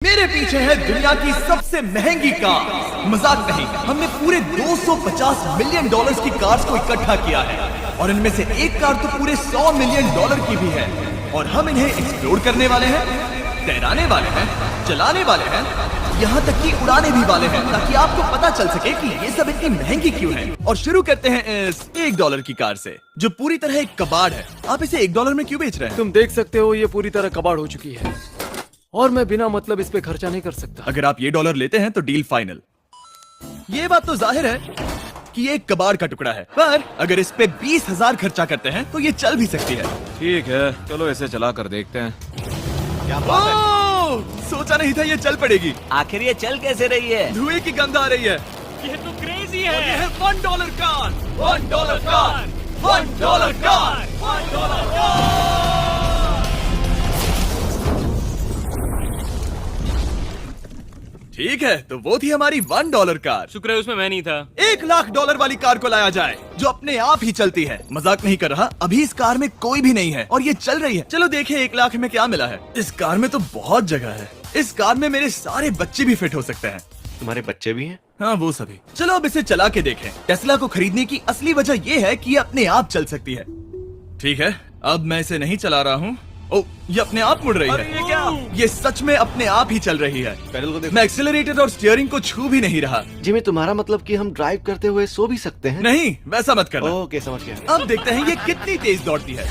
मेरे पीछे है दुनिया की सबसे महंगी कार। मजाक नहीं, हमने पूरे 250 मिलियन डॉलर्स की कार्स को इकट्ठा किया है और इनमें से एक कार तो पूरे 100 मिलियन डॉलर की भी है। और हम इन्हें एक्सप्लोर करने वाले हैं, तैराने वाले हैं, चलाने वाले हैं, यहाँ तक कि उड़ाने भी वाले हैं, ताकि आपको पता चल सके कि ये सब इतनी महंगी क्यों है। और शुरू करते हैं इस $1 की कार से, जो पूरी तरह एक कबाड़ है। आप इसे $1 में क्यों बेच रहे हैं? तुम देख सकते हो ये पूरी तरह कबाड़ हो चुकी है और मैं बिना मतलब इस पे खर्चा नहीं कर सकता। अगर आप ये $1 लेते हैं तो डील फाइनल। ये बात तो जाहिर है कि ये एक कबाड़ का टुकड़ा है, पर अगर इस पे 20,000 खर्चा करते हैं तो ये चल भी सकती है। ठीक है, चलो इसे चला कर देखते हैं। क्या बात है? सोचा नहीं था ये चल पड़ेगी। आखिर ये चल कैसे रही है? धुएं की गंध आ रही है। ये तो क्रेजी है। और ये है $1 कार, $1 कार, $1 कार, $1 कार। ठीक है, तो वो थी हमारी $1 कार। शुक्र है उसमें मैं नहीं था। $1,00,000 वाली कार को लाया जाए, जो अपने आप ही चलती है। मजाक नहीं कर रहा, अभी इस कार में कोई भी नहीं है और ये चल रही है। चलो देखें 1,00,000 में क्या मिला है। इस कार में तो बहुत जगह है। इस कार में मेरे सारे बच्चे भी फिट हो सकते हैं। तुम्हारे बच्चे भी हैं? हाँ, वो सभी। चलो अब इसे चला के देखें। टेस्ला को खरीदने की असली वजह ये है कि ये अपने आप चल सकती है। ठीक है, अब मैं इसे नहीं चला रहा हूँ। ओ, ये अपने आप मुड़ रही है। ये क्या? ये सच में अपने आप ही चल रही है। पैडल को देखो। मैं एक्सेलरेटर और स्टीयरिंग को छू भी नहीं रहा। जिमी, तुम्हारा मतलब कि हम ड्राइव करते हुए सो भी सकते हैं? नहीं, वैसा मत करना। ओके, समझ गया। अब देखते हैं ये कितनी तेज दौड़ती है।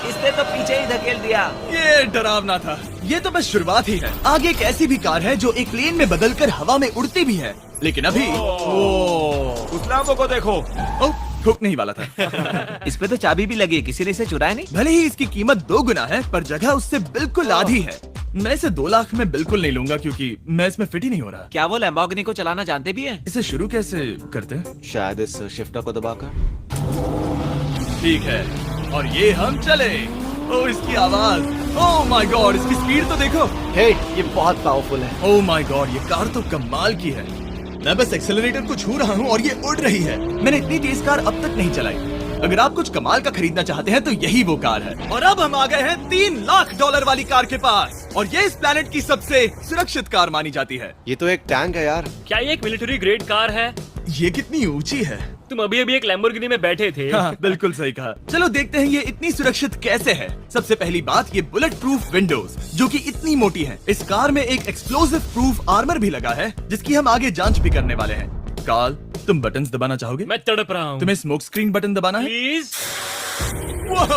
इसने तो पीछे ही धकेल दिया। ये डरावना था। ये तो बस शुरुआत ही है। आगे एक ऐसी भी कार है जो एक प्लेन में बदलकर हवा में उड़ती भी है, लेकिन अभी उस लैम्बो को देखो। ठोक नहीं वाला था। इस पे तो चाबी भी लगी, किसी ने इसे चुराया नहीं। भले ही इसकी कीमत 2 गुना है, पर जगह उससे बिल्कुल आधी है। मैं इसे 2 लाख में बिल्कुल नहीं लूंगा, क्योंकि मैं इसमें फिट ही नहीं हो रहा। क्या वो लैम्बोर्गिनी को चलाना जानते भी हैं? इसे शुरू कैसे करते हैं? शायद इस शिफ्टर को दबाकर। ठीक है, और ये हम चले। ओ, इसकी आवाज, ओह माय गॉड, इसकी स्पीड तो देखो। हे, ये बहुत पावरफुल है। ओह माय गॉड, ये कार तो कमाल की है। मैं बस एक्सेलरेटर को छू रहा हूँ और ये उड़ रही है। मैंने इतनी तेज कार अब तक नहीं चलाई। अगर आप कुछ कमाल का खरीदना चाहते हैं तो यही वो कार है। और अब हम आ गए हैं $3,00,000 वाली कार के पास, और ये इस प्लेनेट की सबसे सुरक्षित कार मानी जाती है। ये तो एक टैंक है यार। क्या ये एक मिलिट्री ग्रेड कार है? ये कितनी ऊंची है। तुम अभी अभी एक लैम्बोर्गिनी में बैठे थे। हाँ, बिल्कुल सही कहा। चलो देखते हैं ये इतनी सुरक्षित कैसे है। सबसे पहली बात, ये बुलेट प्रूफ विंडोज, जो कि इतनी मोटी है। इस कार में एक एक्सप्लोसिव प्रूफ आर्मर भी लगा है, जिसकी हम आगे जांच भी करने वाले हैं। कार्ल, तुम बटन्स दबाना चाहोगे? मैं तड़प रहा हूँ। तुम्हें स्मोक स्क्रीन बटन दबाना है? प्लीज। वाह,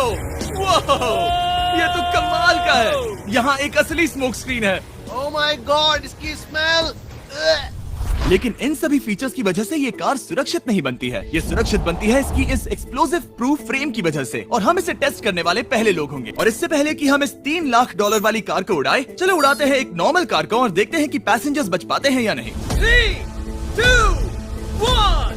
ये तो कमाल का है। यहाँ एक असली स्मोक स्क्रीन है। ओह माय गॉड, इसकी स्मेल। लेकिन इन सभी फीचर्स की वजह से ये कार सुरक्षित नहीं बनती है। ये सुरक्षित बनती है इसकी इस एक्सप्लोसिव प्रूफ फ्रेम की वजह से, और हम इसे टेस्ट करने वाले पहले लोग होंगे। और इससे पहले कि हम इस $3,00,000 वाली कार को उड़ाए, चलो उड़ाते हैं एक नॉर्मल कार को और देखते हैं कि पैसेंजर्स बच पाते हैं या नहीं। 3, 2, 1।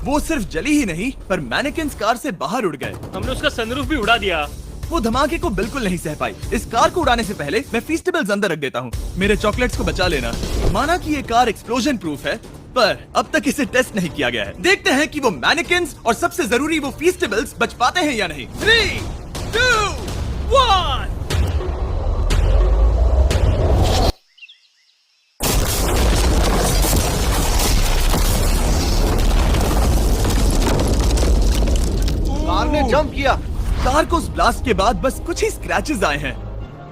वो सिर्फ जली ही नहीं, पर मैनेकिन्स कार से बाहर उड़ गए। हमने उसका सनरूफ भी उड़ा दिया। वो धमाके को बिल्कुल नहीं सह पाई। इस कार को उड़ाने से पहले मैं फीस्टेबल्स अंदर रख देता हूँ। मेरे चॉकलेट्स को बचा लेना। माना कि ये कार एक्सप्लोजन प्रूफ है, पर अब तक इसे टेस्ट नहीं किया गया है। देखते हैं कि वो मैनेकिन्स और सबसे जरूरी वो फीस्टेबल्स बच पाते हैं या नहीं। 3, 2, 1। कार ने जंप किया। कार को उस ब्लास्ट के बाद बस कुछ ही स्क्रैचेस आए हैं।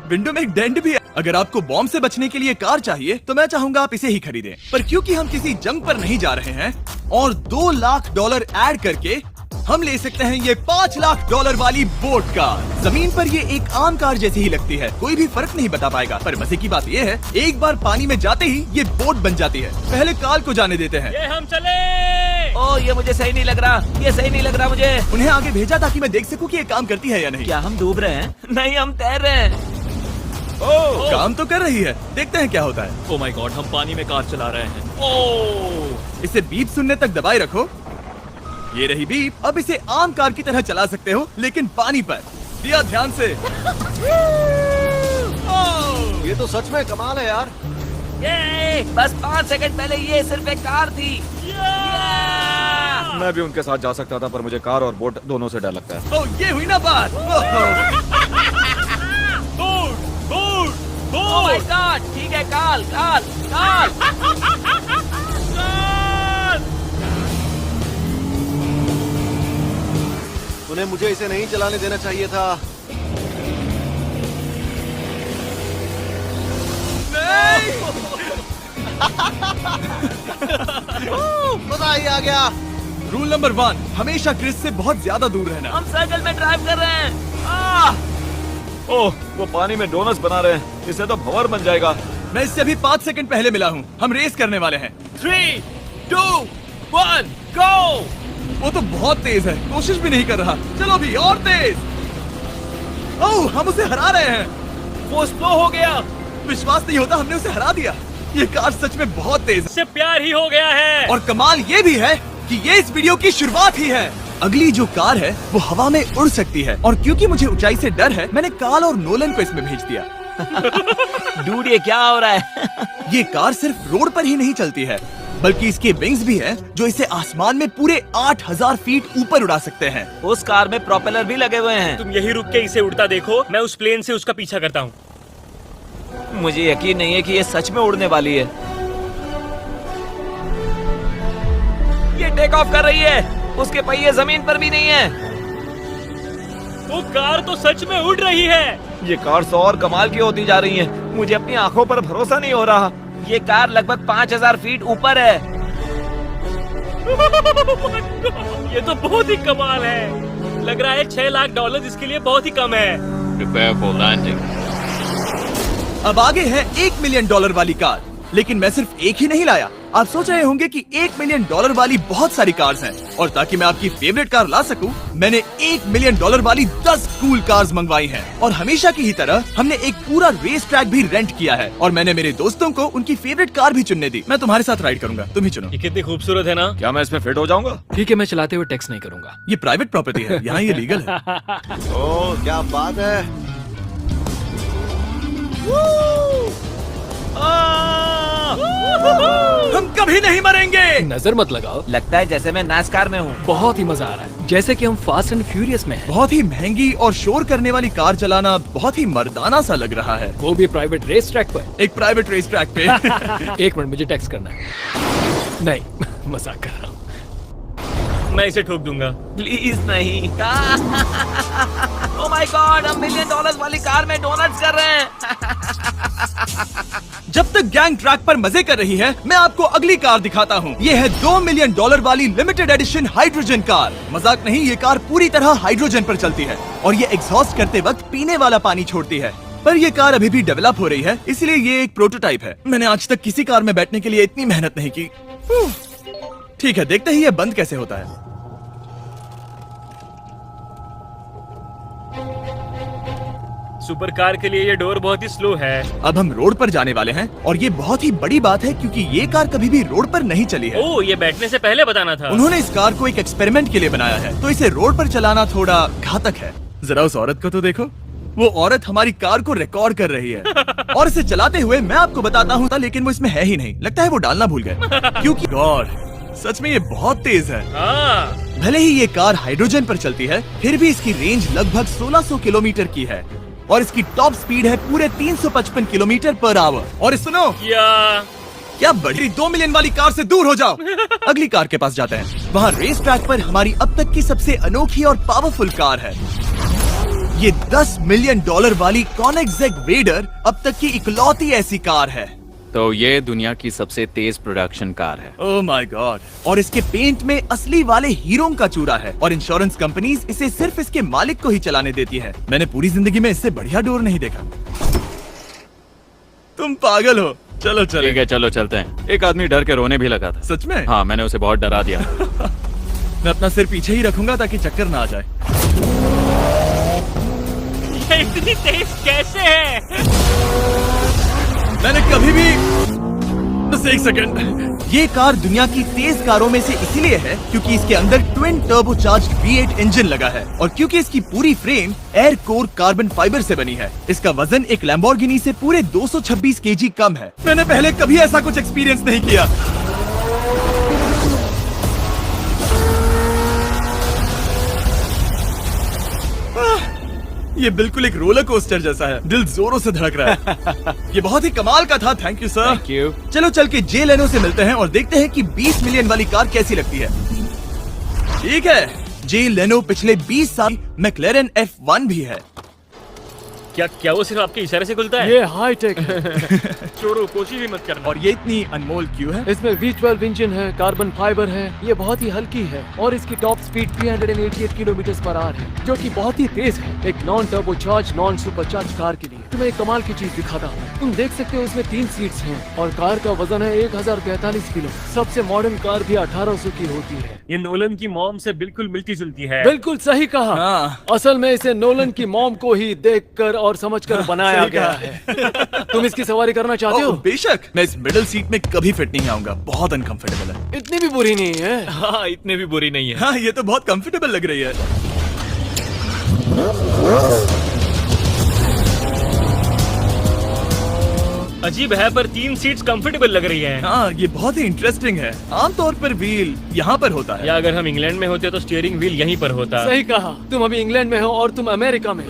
विंडो में एक डेंट भी है। अगर आपको बॉम्ब से बचने के लिए कार चाहिए तो मैं चाहूंगा आप इसे ही खरीदें। पर क्योंकि हम किसी जंग पर नहीं जा रहे हैं और $2,00,000 ऐड करके हम ले सकते हैं ये $5,00,000 वाली बोट कार। जमीन पर ये एक आम कार जैसी ही लगती है, कोई भी फर्क नहीं बता पाएगा। पर मजे की बात ये है, एक बार पानी में जाते ही ये बोट बन जाती है। पहले कार्ल को जाने देते हैं। ये हम चले। ओ, ये मुझे सही नहीं लग रहा। ये सही नहीं लग रहा मुझे। उन्हें आगे भेजा ताकि मैं देख सकूं कि ये काम करती है या नहीं। क्या हम डूब रहे हैं? नहीं, हम तैर रहे हैं। काम तो कर रही है, देखते हैं क्या होता है। ओ माय गॉड, हम पानी में कार चला रहे हैं। ओ, इसे बीप सुनने तक दबाए रखो। ये रही बीप। अब इसे आम कार की तरह चला सकते हो, लेकिन पानी पर। दिया ध्यान से। ये तो सच में कमाल है यार। ये बस 5 सेकंड पहले ये सिर्फ एक कार थी। मैं भी उनके साथ जा सकता था, पर मुझे कार और बोट दोनों से डर लगता है। ओ, ये हुई ना बात। ओह माय गॉड, ठीक है, काल काल काल। उन्हें मुझे इसे नहीं चलाने देना चाहिए था। मजा ही आ गया। रूल नंबर 1, हमेशा क्रिस से बहुत ज्यादा दूर रहना। हम सर्कल में ड्राइव कर रहे हैं। ओह, वो पानी में डोनट्स बना रहे हैं, इससे तो भंवर बन जाएगा। मैं इससे अभी 5 सेकंड पहले मिला हूँ। हम रेस करने वाले हैं। 3, 2, 1, गो। वो तो बहुत तेज है, कोशिश भी नहीं कर रहा। चलो भी और तेज। ओह, हम उसे हरा रहे हैं। वो स्लो हो गया। विश्वास नहीं होता, हमने उसे हरा दिया। ये कार सच में बहुत तेज है। इससे प्यार ही हो गया है। और कमाल ये भी है कि ये इस वीडियो की शुरुआत ही है। अगली जो कार है वो हवा में उड़ सकती है, और क्योंकि मुझे ऊंचाई से डर है, मैंने काल और नोलन को इसमें भेज दिया। डूड, ये क्या हो रहा है? ये कार सिर्फ रोड पर ही नहीं चलती है, बल्कि इसके विंग्स भी हैं, जो इसे आसमान में पूरे 8000 फीट ऊपर उड़ा सकते हैं। उस कार में प्रोपेलर भी लगे हुए हैं। तुम यही रुक के इसे उड़ता देखो, मैं उस प्लेन से उसका पीछा करता हूँ। मुझे यकीन नहीं है कि ये सच में उड़ने वाली है। ये टेक ऑफ कर रही है। उसके पहिए जमीन पर भी नहीं है। वो कार तो सच में उड़ रही है। ये कार 100 और कमाल की होती जा रही है। मुझे अपनी आंखों पर भरोसा नहीं हो रहा। ये कार लगभग 5000 फीट ऊपर है। ये तो बहुत ही कमाल है। लग रहा है $6 लाख इसके लिए बहुत ही कम है। Prepare for landing. अब आगे है $1 मिलियन वाली कार, लेकिन मैं सिर्फ एक ही नहीं लाया। आप सोच रहे होंगे कि $1 मिलियन वाली बहुत सारी कार्स हैं, और ताकि मैं आपकी फेवरेट कार ला सकूं, मैंने $1 मिलियन वाली 10 कूल कार्स मंगवाई हैं। और हमेशा की ही तरह हमने एक पूरा रेस ट्रैक भी रेंट किया है, और मैंने मेरे दोस्तों को उनकी फेवरेट कार भी चुनने दी। मैं तुम्हारे साथ राइड करूंगा, तुम ही चुनो। ये कितनी खूबसूरत है ना। क्या मैं इसमें फिट हो जाऊंगा? ठीक है, मैं चलाते हुए टेक्स्ट नहीं करूंगा। ये प्राइवेट प्रॉपर्टी है, यहाँ ये लीगल है। ओह, क्या बात है। हम कभी नहीं मरेंगे। नजर मत लगाओ। लगता है जैसे मैं नास्कार में हूँ। बहुत ही मजा आ रहा है, जैसे कि हम फास्ट एंड फ्यूरियस में हैं। बहुत ही महंगी और शोर करने वाली कार चलाना बहुत ही मर्दाना सा लग रहा है। वो भी प्राइवेट रेस ट्रैक पर। एक प्राइवेट रेस ट्रैक पे। 1 मिनट, मुझे टेक्स्ट करना है। नहीं, मजाक कर रहा हूँ। मैं इसे ठोक दूंगा। प्लीज नहीं। ओह माय गॉड, हम $1 मिलियन वाली कार में डोनट्स कर रहे हैं। जब तक गैंग ट्रैक पर मजे कर रही है, मैं आपको अगली कार दिखाता हूँ। ये है $2 मिलियन वाली लिमिटेड एडिशन हाइड्रोजन कार। मजाक नहीं, ये कार पूरी तरह हाइड्रोजन पर चलती है, और ये एग्जॉस्ट करते वक्त पीने वाला पानी छोड़ती है। पर ये कार अभी भी डेवलप हो रही है, इसलिए ये एक प्रोटोटाइप है। मैंने आज तक किसी कार में बैठने के लिए इतनी मेहनत नहीं की। ठीक है, देखते ही ये बंद कैसे होता है। सुपर कार के लिए ये डोर बहुत ही स्लो है। अब हम रोड पर जाने वाले हैं, और ये बहुत ही बड़ी बात है, क्योंकि ये कार कभी भी रोड पर नहीं चली है। ओह, ये बैठने से पहले बताना था। उन्होंने इस कार को एक एक्सपेरिमेंट के लिए बनाया है, तो इसे रोड पर चलाना थोड़ा घातक है। जरा उस औरत को तो देखो। वो औरत हमारी कार को रिकॉर्ड कर रही है, और इसे चलाते हुए मैं आपको बताता हूँ, लेकिन वो इसमें है ही नहीं। लगता है वो डालना भूल गए, क्योंकि गॉड, सच में ये बहुत तेज है। हाँ। भले ही ये कार हाइड्रोजन पर चलती है, फिर भी इसकी रेंज लगभग 1600 किलोमीटर की है, और इसकी टॉप स्पीड है पूरे 355 किलोमीटर पर आवर। और सुनो, क्या बड़ी 2 मिलियन वाली कार से दूर हो जाओ। अगली कार के पास जाते हैं। वहाँ रेस ट्रैक पर हमारी अब तक की सबसे अनोखी और पावरफुल कार है। ये $10 मिलियन वाली कॉनिग्सेग वेडर अब तक की इकलौती ऐसी कार है। तो ये दुनिया की सबसे तेज प्रोडक्शन कार है। Oh my God. और इसके पेंट में असली वाले हीरो का चूरा है, और इंश्योरेंस कंपनीज इसे सिर्फ इसके मालिक को ही चलाने देती है। मैंने पूरी जिंदगी में इससे बढ़िया डोर नहीं देखा। तुम पागल हो। चलो चलो। ठीक है, चलो चलते हैं। एक आदमी डर के रोने भी लगा था। सच में? हाँ, मैंने उसे बहुत डरा दिया। मैं अपना सिर पीछे ही रखूंगा ताकि चक्कर ना आ जाए। ये इतनी तेज कैसे है? मैंने कभी भी बस एक सेकंड। ये कार दुनिया की तेज कारों में से इसीलिए है क्योंकि इसके अंदर ट्विन टर्बोचार्ज्ड V8 इंजन लगा है, और क्योंकि इसकी पूरी frame air core carbon fibre से बनी है। इसका वजन एक लैम्बोर्गिनी से पूरे 226 केजी कम है। मैंने पहले कभी ऐसा कुछ एक्सपीरियंस नहीं किया। ये बिल्कुल एक रोलर कोस्टर जैसा है, दिल जोरों से धड़क रहा है। ये बहुत ही कमाल का था, thank you sir. Thank you. चलो चल के जे लेनो से मिलते हैं और देखते हैं कि 20 मिलियन वाली कार कैसी लगती है। ठीक है, जे लेनो पिछले 20 साल मैक्लेरन F1 भी है। क्या वो सिर्फ आपके इशारे से खुलता है? ये हाई टेक है। छोड़ो, कोशिश भी मत करना। और ये इतनी अनमोल क्यों है? इसमें V12 इंजन है, कार्बन फाइबर है, ये बहुत ही हल्की है और इसकी top speed 388 kilometre per hour है, जो कि बहुत ही तेज है एक non turbo charge non super charge car के लिए। तुम्हें एक कमाल की चीज दिखाता हूँ, तुम देख सकते हो इसमें 3 सीट्स हैं और कार का वजन है 1043 किलो। सबसे मॉडर्न कार भी 1800 की होती है। ये नोलन की मॉम से बिल्कुल मिलती जुलती है। बिल्कुल सही कहा। हाँ। असल में इसे नोलन की मॉम को ही देखकर और समझकर बनाया सही गया कहा। है। तुम इसकी सवारी करना चाहते हो? बेशक, मैं इस मिडिल सीट में कभी फिट नहीं आऊंगा, बहुत अनकंफर्टेबल है। इतनी भी बुरी नहीं है। हाँ, इतने भी बुरी नहीं है। हाँ, ये तो बहुत कंफर्टेबल लग रही है। अजीब है, पर 3 सीट्स कंफर्टेबल लग रही हैं। हाँ, ये बहुत ही इंटरेस्टिंग है। आमतौर पर व्हील यहाँ पर होता है। या अगर हम इंग्लैंड में होते तो स्टीयरिंग व्हील यहीं पर होता। सही कहा। तुम अभी इंग्लैंड में हो और तुम अमेरिका में।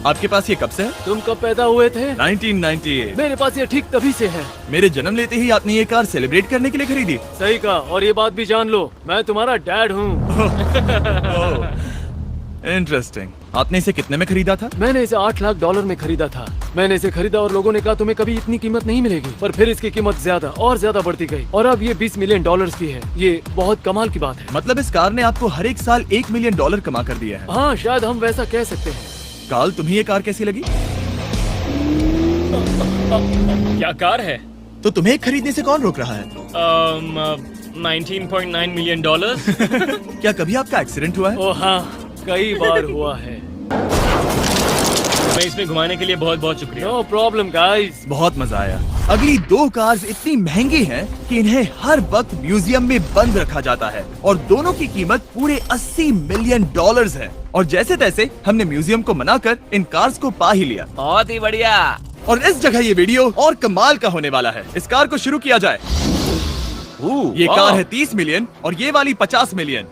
आपके पास ये कब से है? तुम कब पैदा हुए थे? 1998। मेरे पास ये ठीक तभी से है। मेरे जन्म लेते ही आपने ये कार सेलिब्रेट करने के लिए खरीदी। सही कहा। और ये बात भी जान लो, मैं तुम्हारा डैड हूँ। इंटरेस्टिंग। आपने इसे कितने में खरीदा था? मैंने इसे $8 लाख में खरीदा था। मैंने इसे खरीदा और लोगों ने कहा तुम्हें कभी इतनी कीमत नहीं मिलेगी, पर फिर इसकी कीमत ज्यादा और ज्यादा बढ़ती गई और अब ये $20 मिलियन की है। ये बहुत कमाल की बात है। मतलब इस कार ने आपको हर एक साल $1 मिलियन कमा कर दिया है। हाँ, शायद हम वैसा कह सकते हैं। काल, तुम्हें ये कार कैसी लगी? क्या कार है? तो तुम्हें खरीदने से कौन रोक रहा है? 19.9 मिलियन डॉलर। क्या कभी आपका एक्सीडेंट हुआ है? ओ हाँ, कई बार हुआ है। मैं इसमें घुमाने के लिए बहुत बहुत शुक्रिया। No problem guys. बहुत मजा आया। अगली 2 कार्स इतनी महंगी हैं कि इन्हें हर वक्त म्यूजियम में बंद रखा जाता है और दोनों की कीमत पूरे $80 मिलियन है। और जैसे तैसे हमने म्यूजियम को मनाकर इन कार्स को पा ही लिया। बहुत ही बढ़िया। और इस जगह ये वीडियो और कमाल का होने वाला है। इस कार को शुरू किया जाए। ये कार है 30 मिलियन और ये वाली 50 मिलियन।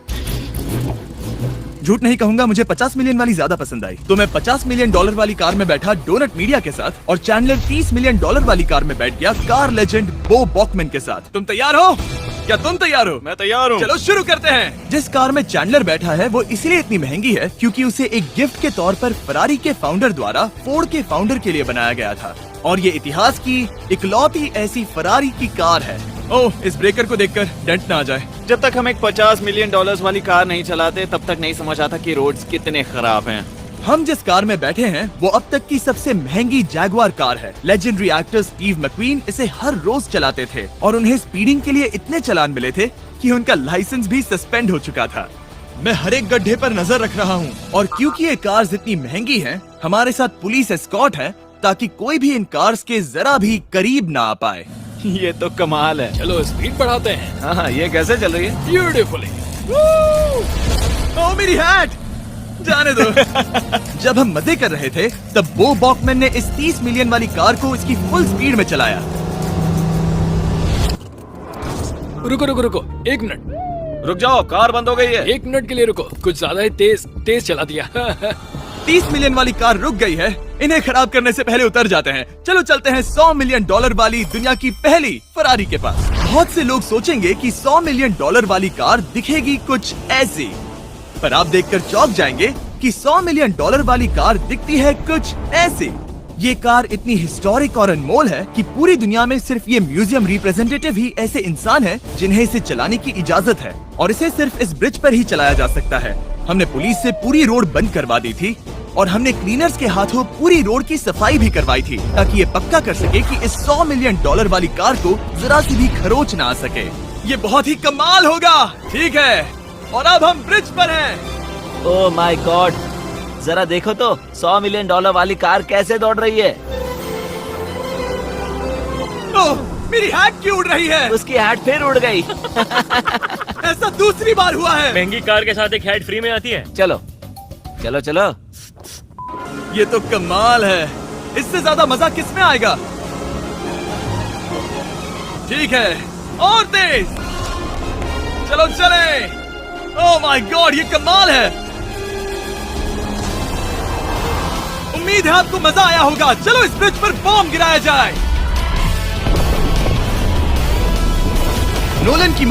झूठ नहीं कहूंगा, मुझे 50 मिलियन वाली ज्यादा पसंद आई। तो मैं $50 मिलियन वाली कार में बैठा डोनट मीडिया के साथ और चैंडलर $30 मिलियन वाली कार में बैठ गया कार लेजेंड बो बॉकमैन के साथ। तुम तैयार हो? क्या तुम तैयार हो? मैं तैयार हूँ। चलो शुरू करते हैं। जिस कार में चैंडलर बैठा है वो इसलिए इतनी महंगी है क्योंकि उसे एक गिफ्ट के तौर पर फरारी के फाउंडर द्वारा फोर्ड के फाउंडर के लिए बनाया गया था और ये इतिहास की इकलौती ऐसी फरारी की कार है। ओह, इस ब्रेकर को देखकर डेंट ना आ जाए। जब तक हम एक $50 मिलियन वाली कार नहीं चलाते तब तक नहीं समझ आता कि रोड्स कितने खराब हैं। हम जिस कार में बैठे हैं वो अब तक की सबसे महंगी जैगवार कार है। लेजेंडरी एक्टर स्टीव मैक्वीन इसे हर रोज चलाते थे और उन्हें स्पीडिंग के लिए इतने चालान मिले थे कि उनका लाइसेंस भी सस्पेंड हो चुका था। मैं हर एक गड्ढे पर नजर रख रहा हूँ और क्योंकि ये कार्स इतनी महंगी हैं, हमारे साथ पुलिस एस्कॉर्ट है ताकि कोई भी इन कार्स के जरा भी करीब ना आ पाए। ये तो कमाल है। चलो स्पीड बढ़ाते हैं। हाँ, ये कैसे चल रही है? ब्यूटीफुली। ओह, मेरी हैट! जाने दो। जब हम मजे कर रहे थे तब बो बॉकमैन ने इस 30 मिलियन वाली कार को इसकी फुल स्पीड में चलाया। रुको रुको रुको, 1 मिनट। रुक जाओ, कार बंद हो गई है। 1 मिनट के लिए रुको, कुछ ज्यादा ही तेज चला दिया। 30 मिलियन वाली कार रुक गई है। इन्हें खराब करने से पहले उतर जाते हैं। चलो चलते हैं $100 मिलियन वाली दुनिया की पहली फरारी के पास। बहुत से लोग सोचेंगे कि $100 मिलियन वाली कार दिखेगी कुछ ऐसी, पर आप देखकर चौंक जाएंगे कि $100 मिलियन वाली कार दिखती है कुछ ऐसी। ये कार इतनी हिस्टोरिक और अनमोल है कि पूरी दुनिया में सिर्फ ये म्यूजियम रिप्रेजेंटेटिव ही ऐसे इंसान हैं जिन्हें इसे चलाने की इजाजत है और इसे सिर्फ इस ब्रिज पर ही चलाया जा सकता है। हमने पुलिस से पूरी रोड बंद करवा दी थी और हमने क्लीनर्स के हाथों पूरी रोड की सफाई भी करवाई थी ताकि ये पक्का कर सके कि इस $100 मिलियन वाली कार को जरा सी भी खरोच ना आ सके। ये बहुत ही कमाल होगा। ठीक है, और अब हम ब्रिज पर हैं। ओह माय गॉड, जरा देखो तो $100 मिलियन वाली कार कैसे दौड़ रही है। ओह, मेरी हैट क्यों उड़ रही है? उसकी हैट फिर उड़ गई। ऐसा दूसरी बार हुआ है। महंगी कार के साथ एक हैट फ्री में आती है। चलो चलो चलो। ये तो कमाल है। इससे ज्यादा मजा किस में आएगा? ठीक है, और तेज। चलो चले। ओह माय गॉड, ये कमाल है। उम्मीद है आपको मजा आया होगा। चलो इस ब्रिज पर बॉम्ब गिराया जाए। नोलन की